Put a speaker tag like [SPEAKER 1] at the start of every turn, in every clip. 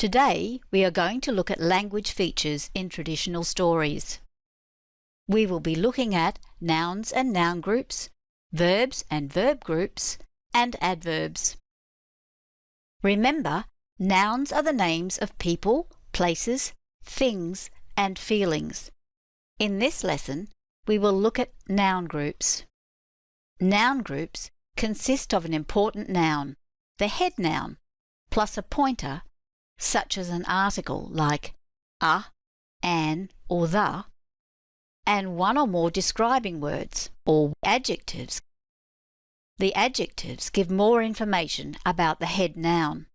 [SPEAKER 1] Today we are going to look at language features in traditional stories. We will be looking at nouns and noun groups, verbs and verb groups, and adverbs. Remember, nouns are the names of people, places, things, and feelings. In this lesson, we will look at noun groups. Noun groups consist of an important noun, the head noun, plus a pointer, such as an article like a, an, or the, and one or more describing words, or adjectives. The adjectives give more information about the head noun.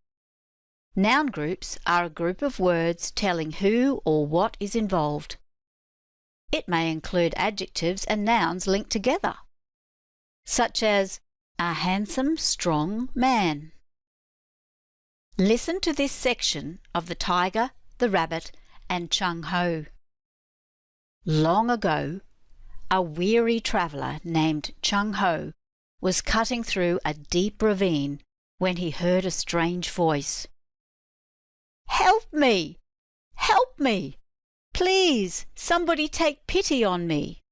[SPEAKER 1] Noun groups are a group of words telling who or what is involved. It may include adjectives and nouns linked together, such as a handsome, strong man. Listen to this section of The Tiger, the Rabbit, and Chung Ho. Long ago, a weary traveller named Chung Ho was cutting through a deep ravine when he heard a strange voice. "Help me! Help me! Please, somebody take pity on me!"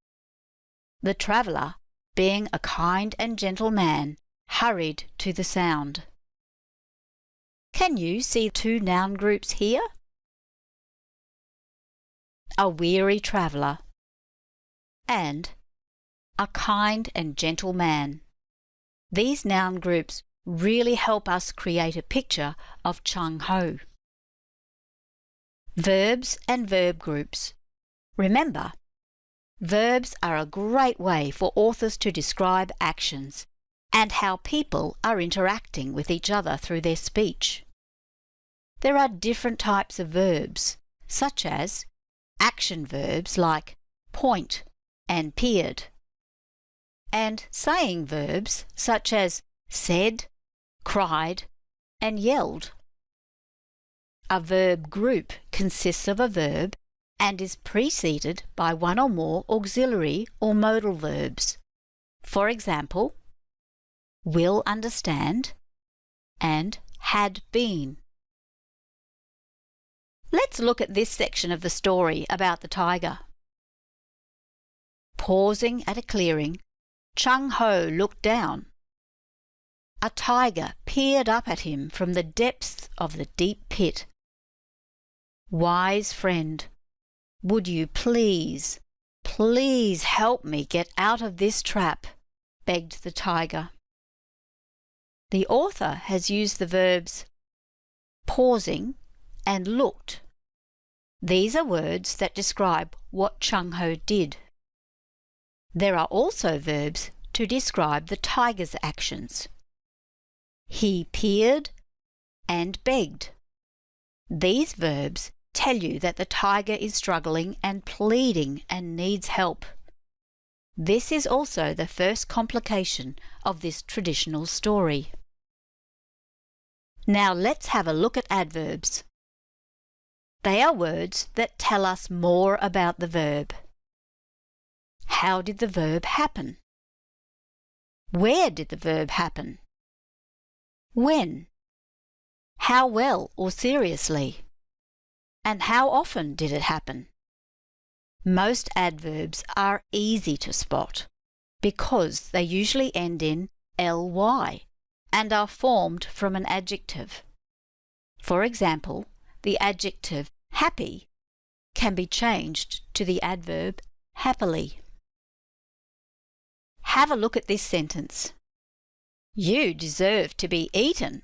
[SPEAKER 1] The traveller, being a kind and gentle man, hurried to the sound. Can you see two noun groups here? A weary traveller and a kind and gentle man. These noun groups really help us create a picture of Chung Ho. Verbs and verb groups. Remember, verbs are a great way for authors to describe actions and how people are interacting with each other through their speech. There are different types of verbs, such as action verbs like point and peered, and saying verbs such as said, cried, and yelled. A verb group consists of a verb and is preceded by one or more auxiliary or modal verbs. For example, will understand and had been. Let's look at this section of the story about the tiger. Pausing at a clearing, Chung Ho looked down. A tiger peered up at him from the depths of the deep pit. "Wise friend, would you please help me get out of this trap?" begged the tiger. The author has used the verbs pausing and looked. These are words that describe what Chung Ho did. There are also verbs to describe the tiger's actions. He peered and begged. These verbs tell you that the tiger is struggling and pleading and needs help. This is also the first complication of this traditional story. Now let's have a look at adverbs. They are words that tell us more about the verb. How did the verb happen? Where did the verb happen? When? How well or seriously? And how often did it happen? Most adverbs are easy to spot because they usually end in ly and are formed from an adjective. For example, the adjective happy can be changed to the adverb happily. Have a look at this sentence. "You deserve to be eaten,"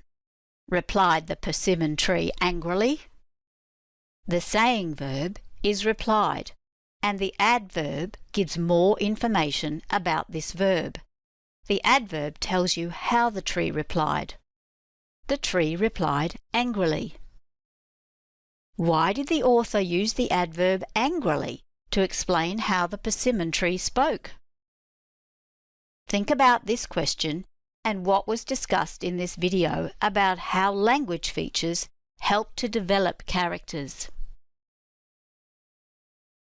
[SPEAKER 1] replied the persimmon tree angrily. The saying verb is replied, and the adverb gives more information about this verb. The adverb tells you how the tree replied. The tree replied angrily. Why did the author use the adverb angrily to explain how the persimmon tree spoke? Think about this question and what was discussed in this video about how language features help to develop characters.